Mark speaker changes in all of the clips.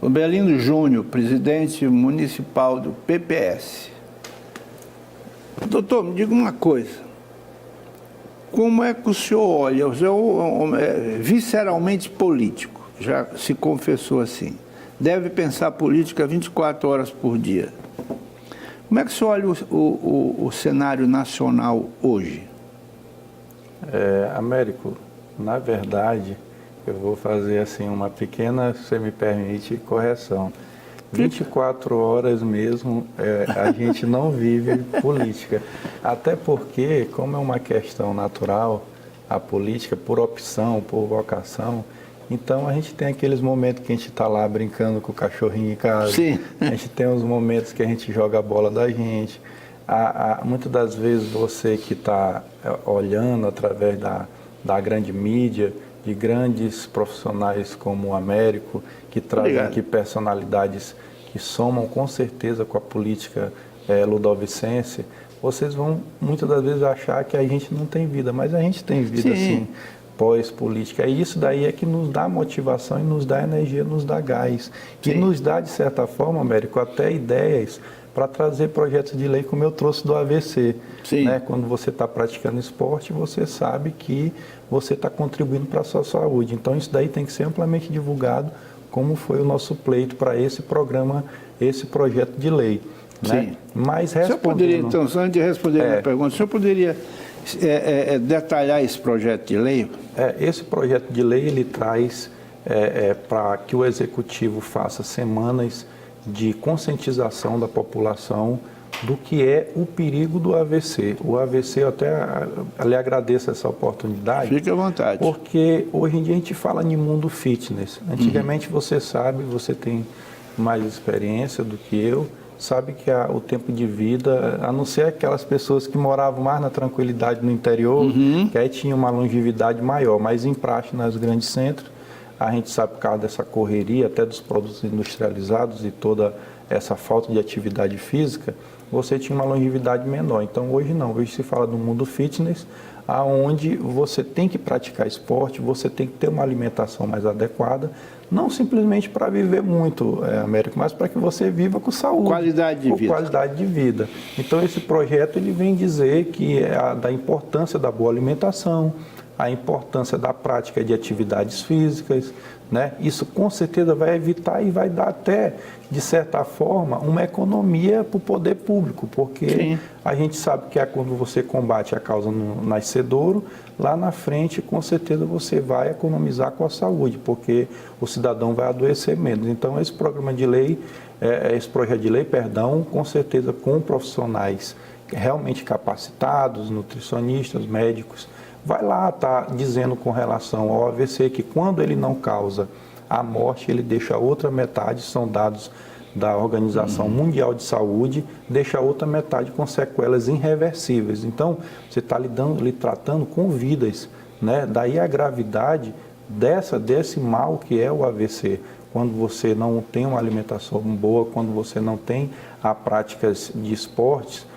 Speaker 1: O Belino Júnior, presidente municipal do PPS. Doutor, me diga uma coisa. Como é que o senhor olha? O senhor é visceralmente político, já se confessou assim. Deve pensar política 24 horas por dia. Como é que o senhor olha o cenário nacional hoje?
Speaker 2: Américo, na verdade, eu vou fazer assim uma pequena, se você me permite, correção. 24 horas mesmo, a gente não vive política. Até porque, como é uma questão natural, a política, por opção, por vocação, então a gente tem aqueles momentos que a gente está lá brincando com o cachorrinho em casa.
Speaker 1: Sim.
Speaker 2: A gente tem os momentos que a gente joga a bola da gente. Muitas das vezes você que está olhando através da grande mídia, de grandes profissionais como o Américo, que trazem aqui personalidades que somam com certeza com a política ludovicense, vocês vão muitas das vezes achar que a gente não tem vida, mas a gente tem vida sim, pós-política. E isso daí é que nos dá motivação e nos dá energia, nos dá gás. Sim. E nos dá, de certa forma, Américo, até ideias para trazer projetos de lei como eu trouxe do AVC. Né? Quando você está praticando esporte, você sabe que você está contribuindo para a sua saúde. Então isso daí tem que ser amplamente divulgado, como foi o nosso pleito para esse programa, esse projeto de lei. Né?
Speaker 1: Sim.
Speaker 2: Mas
Speaker 1: respondendo... O senhor poderia, então, antes de responder a minha pergunta, o senhor poderia detalhar esse projeto de lei?
Speaker 2: Esse projeto de lei, ele traz para que o Executivo faça semanas de conscientização da população do que é o perigo do AVC. O AVC, eu até lhe agradeço essa oportunidade.
Speaker 1: Fique à vontade.
Speaker 2: Porque hoje em dia a gente fala de mundo fitness. Antigamente você sabe, você tem mais experiência do que eu, sabe que o tempo de vida, a não ser aquelas pessoas que moravam mais na tranquilidade no interior, que aí tinham uma longevidade maior, mas em praxe nos grandes centros, a gente sabe por causa dessa correria, até dos produtos industrializados e toda essa falta de atividade física, você tinha uma longevidade menor. Então hoje não, hoje se fala do mundo fitness, aonde você tem que praticar esporte, você tem que ter uma alimentação mais adequada, não simplesmente para viver muito, Américo, mas para que você viva com saúde.
Speaker 1: Qualidade de vida.
Speaker 2: Qualidade de vida. Então esse projeto ele vem dizer que da importância da boa alimentação, a importância da prática de atividades físicas, né? Isso com certeza vai evitar e vai dar até, de certa forma, uma economia para o poder público, porque a gente sabe que quando você combate a causa no nascedouro, lá na frente, com certeza você vai economizar com a saúde, porque o cidadão vai adoecer menos. Então, esse programa de lei, esse projeto de lei, com certeza com profissionais realmente capacitados, nutricionistas, médicos, vai lá, está dizendo com relação ao AVC que quando ele não causa a morte, ele deixa a outra metade, são dados da Organização Mundial de Saúde, deixa a outra metade com sequelas irreversíveis. Então, você está lhe tratando com vidas, né? Daí a gravidade desse mal que é o AVC. Quando você não tem uma alimentação boa, quando você não tem a práticas de esportes,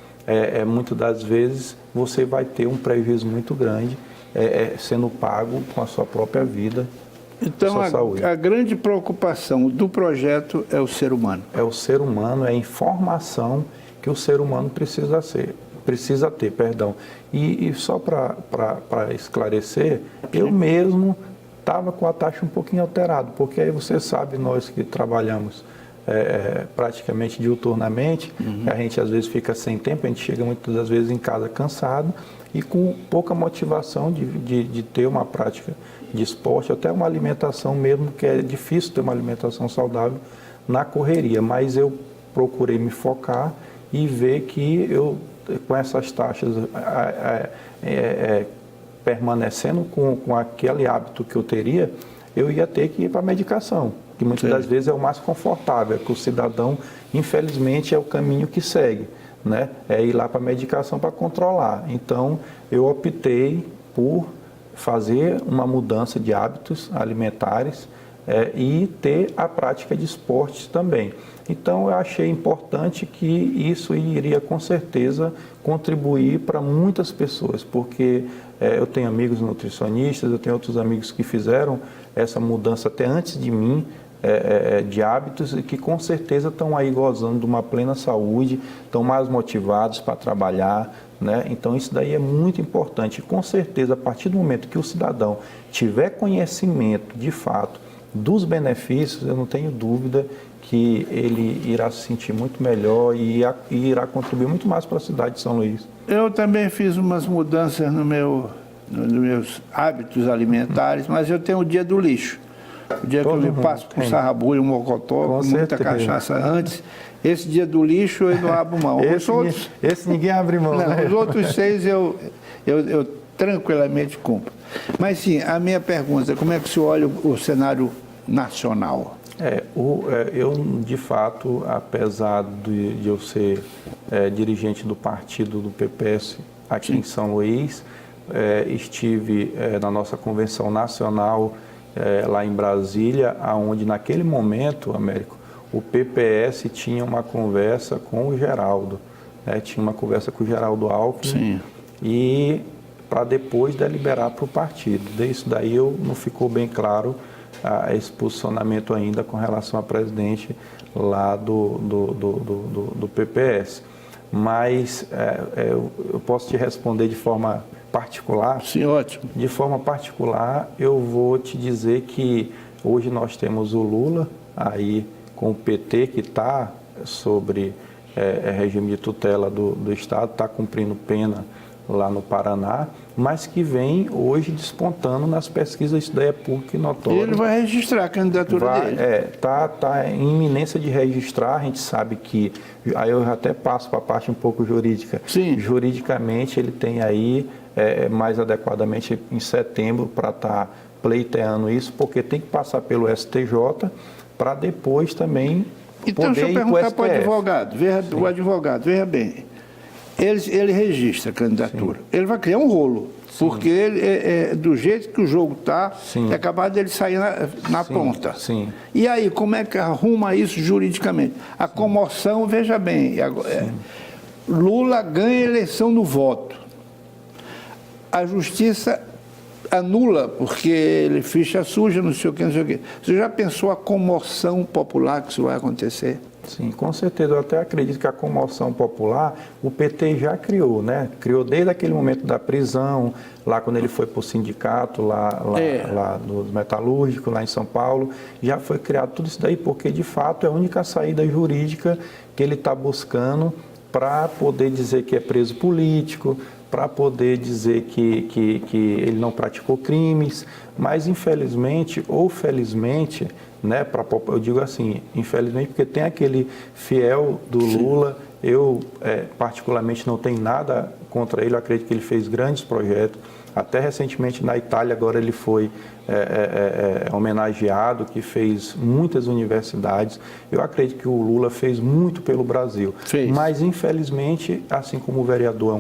Speaker 2: muitas das vezes você vai ter um prejuízo muito grande sendo pago com a sua própria vida,
Speaker 1: então,
Speaker 2: sua saúde. A grande preocupação do projeto é o ser humano. É o ser humano, é a informação que o ser humano precisa ter. E só para esclarecer, eu mesmo estava com a taxa um pouquinho alterada, porque aí você sabe, nós que trabalhamos praticamente diuturnamente, a gente às vezes fica sem tempo, a gente chega muitas das vezes em casa cansado e com pouca motivação de ter uma prática de esporte, até uma alimentação mesmo, que é difícil ter uma alimentação saudável na correria, mas eu procurei me focar e ver que eu, com essas taxas permanecendo com aquele hábito que eu teria, eu ia ter que ir para a medicação, que muitas das vezes é o mais confortável, que o cidadão, infelizmente, é o caminho que segue, né? É ir lá para a medicação para controlar. Então, eu optei por fazer uma mudança de hábitos alimentares, e ter a prática de esportes também. Então, eu achei importante que isso iria, com certeza, contribuir para muitas pessoas, porque eu tenho amigos nutricionistas, eu tenho outros amigos que fizeram essa mudança até antes de mim, de hábitos, e que com certeza estão aí gozando de uma plena saúde, estão mais motivados para trabalhar, né? Então, isso daí é muito importante. E, com certeza, a partir do momento que o cidadão tiver conhecimento, de fato, dos benefícios, eu não tenho dúvida que ele irá se sentir muito melhor e irá contribuir muito mais para a cidade de São Luís.
Speaker 1: Eu também fiz umas mudanças nos meus hábitos alimentares, mas eu tenho o dia do lixo. O dia que eu me passo por sarrabulho, mocotó, com muita cachaça antes. Esse dia do lixo eu não abro mão.
Speaker 2: Esse ninguém abre mão,
Speaker 1: não,
Speaker 2: né?
Speaker 1: Os outros 6 eu tranquilamente cumpro. Mas sim, a minha pergunta, como é que se olha o cenário nacional?
Speaker 2: Eu, de fato, apesar de eu ser dirigente do partido do PPS aqui em São Luís, estive na nossa convenção nacional lá em Brasília, onde naquele momento, Américo, o PPS tinha uma conversa com o Geraldo, tinha uma conversa com o Geraldo Alckmin.
Speaker 1: Sim.
Speaker 2: E para depois deliberar para o partido. Isso daí não ficou bem claro esse posicionamento ainda com relação a presidente lá do PPS. Mas eu posso te responder de forma particular.
Speaker 1: Sim, ótimo.
Speaker 2: De forma particular, eu vou te dizer que hoje nós temos o Lula aí com o PT, que está sobre regime de tutela do Estado, está cumprindo pena lá no Paraná, mas que vem hoje despontando nas pesquisas, isso daí é público e notório.
Speaker 1: Ele vai registrar a candidatura dele.
Speaker 2: Está em iminência de registrar, a gente sabe que, aí eu até passo para a parte um pouco jurídica.
Speaker 1: Sim.
Speaker 2: Juridicamente ele tem aí, mais adequadamente em setembro, para estar pleiteando isso, porque tem que passar pelo STJ para depois também
Speaker 1: então,
Speaker 2: poder ir para o STF.
Speaker 1: Então, deixa eu perguntar para o advogado, veja bem. Ele registra a candidatura. Sim. Ele vai criar um rolo. Sim. Porque ele, do jeito que o jogo está, é capaz dele sair na ponta.
Speaker 2: Sim.
Speaker 1: E aí, como é que arruma isso juridicamente? A comoção, veja bem, Lula ganha a eleição no voto. A justiça anula, porque ele ficha suja, não sei o que, não sei o que. Você já pensou a comoção popular que isso vai acontecer?
Speaker 2: Sim, com certeza. Eu até acredito que a comoção popular, o PT já criou, né? Criou desde aquele momento da prisão, lá quando ele foi para o sindicato, lá do metalúrgico, lá em São Paulo, já foi criado tudo isso daí, porque de fato é a única saída jurídica que ele está buscando para poder dizer que é preso político, para poder dizer que ele não praticou crimes, mas infelizmente ou felizmente, né, eu digo assim, infelizmente, porque tem aquele fiel do Lula, eu particularmente não tenho nada contra ele, eu acredito que ele fez grandes projetos, até recentemente na Itália, agora ele foi homenageado, que fez muitas universidades. Eu acredito que o Lula fez muito pelo Brasil. Mas, infelizmente, assim como o vereador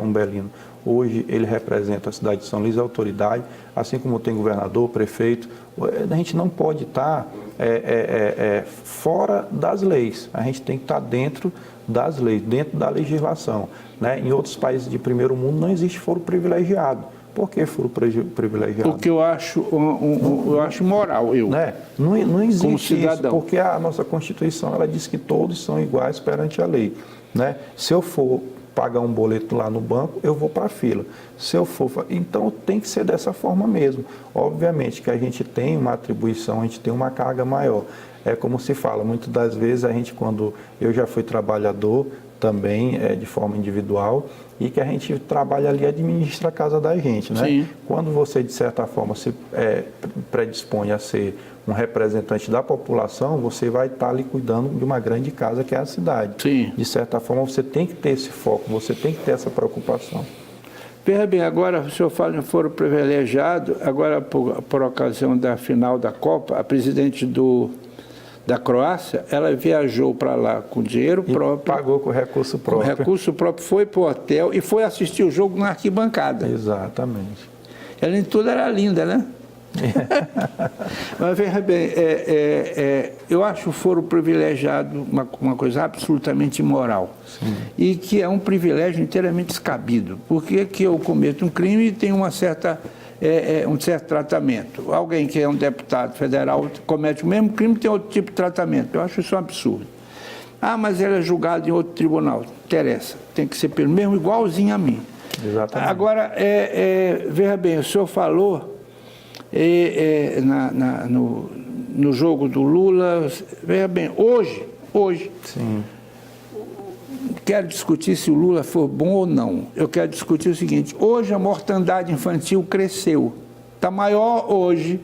Speaker 2: Umbelino, hoje ele representa a cidade de São Luís, a autoridade, assim como tem governador, prefeito, a gente não pode estar fora das leis, a gente tem que estar dentro das leis, dentro da legislação, né? Em outros países de primeiro mundo não existe foro privilegiado. Por que foro privilegiado?
Speaker 1: O que eu acho, eu acho imoral,
Speaker 2: né? Não existe
Speaker 1: como cidadão.
Speaker 2: Isso, porque a nossa Constituição ela diz que todos são iguais perante a lei, né? Se eu for pagar um boleto lá no banco, eu vou para a fila. Se eu for, então tem que ser dessa forma mesmo. Obviamente que a gente tem uma atribuição, a gente tem uma carga maior. É como se fala, muitas das vezes a gente, quando eu já fui trabalhador também, de forma individual, e que a gente trabalha ali, administra a casa da gente, né?
Speaker 1: Sim.
Speaker 2: Quando você, de certa forma, se predispõe a ser um representante da população, você vai estar ali cuidando de uma grande casa que é a cidade.
Speaker 1: Sim.
Speaker 2: De certa forma, você tem que ter esse foco, você tem que ter essa preocupação.
Speaker 1: Veja bem, agora o senhor fala em foro privilegiado, agora por ocasião da final da Copa, a presidente da Croácia, ela viajou para lá com dinheiro próprio.
Speaker 2: Pagou com recurso próprio.
Speaker 1: Com recurso próprio, foi para o hotel e foi assistir o jogo na arquibancada.
Speaker 2: Exatamente.
Speaker 1: Ela em tudo era linda, né? Mas veja bem, eu acho o foro privilegiado uma coisa absolutamente imoral. Sim. E que é um privilégio inteiramente descabido. Porque que eu cometo um crime e tenho um certo tratamento. Alguém que é um deputado federal comete o mesmo crime e tem outro tipo de tratamento. Eu acho isso um absurdo. Ah, mas ele é julgado em outro tribunal. Não interessa. Tem que ser pelo mesmo, igualzinho a mim.
Speaker 2: Exatamente.
Speaker 1: Agora, veja bem, o senhor falou no jogo do Lula, veja bem, hoje,
Speaker 2: sim,
Speaker 1: quero discutir se o Lula for bom ou não. Eu quero discutir o seguinte: hoje a mortandade infantil cresceu. Está maior hoje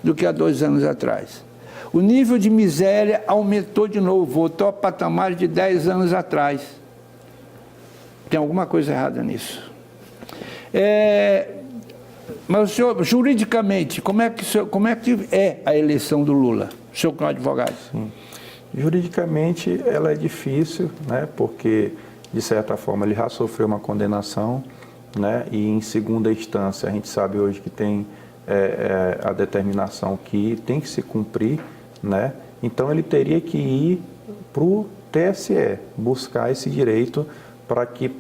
Speaker 1: do que há 2 anos atrás. O nível de miséria aumentou de novo, voltou a patamares de 10 anos atrás. Tem alguma coisa errada nisso. Mas o senhor, juridicamente, como é que é a eleição do Lula? O senhor como advogado.
Speaker 2: Sim. Juridicamente ela é difícil, né, porque de certa forma ele já sofreu uma condenação, né, e em segunda instância a gente sabe hoje que tem a determinação que tem que se cumprir, né, então ele teria que ir para o TSE, buscar esse direito para que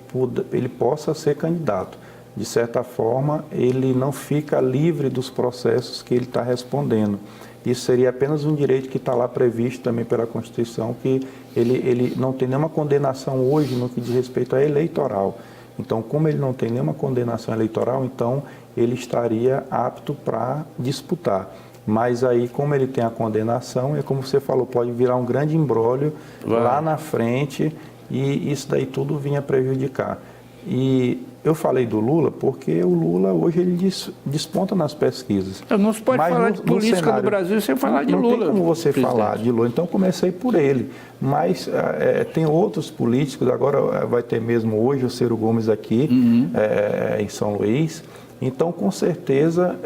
Speaker 2: ele possa ser candidato. De certa forma, ele não fica livre dos processos que ele está respondendo. Isso seria apenas um direito que está lá previsto também pela Constituição, que ele não tem nenhuma condenação hoje no que diz respeito à eleitoral. Então, como ele não tem nenhuma condenação eleitoral, então ele estaria apto para disputar. Mas aí, como ele tem a condenação, é como você falou, pode virar um grande imbróglio lá na frente e isso daí tudo vinha prejudicar. E eu falei do Lula porque o Lula hoje ele desponta nas pesquisas.
Speaker 1: Não se pode falar de política do Brasil sem falar de Lula.
Speaker 2: Não tem como você falar de Lula, então eu comecei por ele. Mas tem outros políticos, agora vai ter mesmo hoje o Ciro Gomes aqui, em São Luís. Então, com certeza,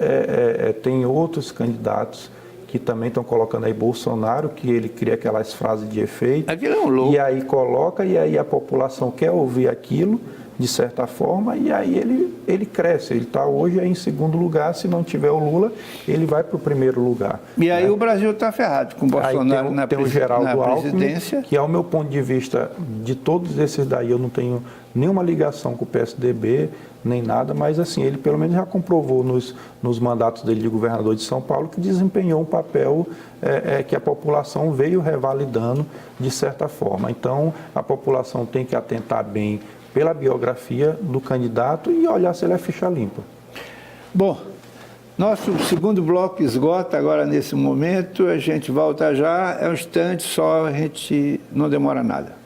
Speaker 2: tem outros candidatos que também estão colocando aí Bolsonaro, que ele cria aquelas frases de efeito.
Speaker 1: Aquilo é um louco.
Speaker 2: E aí coloca, e aí a população quer ouvir aquilo, de certa forma, e aí ele cresce. Ele está hoje em segundo lugar, se não tiver o Lula, ele vai para o primeiro lugar.
Speaker 1: E aí o Brasil está ferrado com o Bolsonaro
Speaker 2: na presidência.
Speaker 1: Alckmin,
Speaker 2: que ao meu ponto de vista, de todos esses daí, eu não tenho nenhuma ligação com o PSDB, nem nada, mas assim, ele pelo menos já comprovou nos mandatos dele de governador de São Paulo que desempenhou um papel que a população veio revalidando de certa forma. Então, a população tem que atentar bem pela biografia do candidato e olhar se ele é ficha limpa.
Speaker 1: Bom, nosso segundo bloco esgota agora nesse momento, a gente volta já, é um instante só, a gente não demora nada.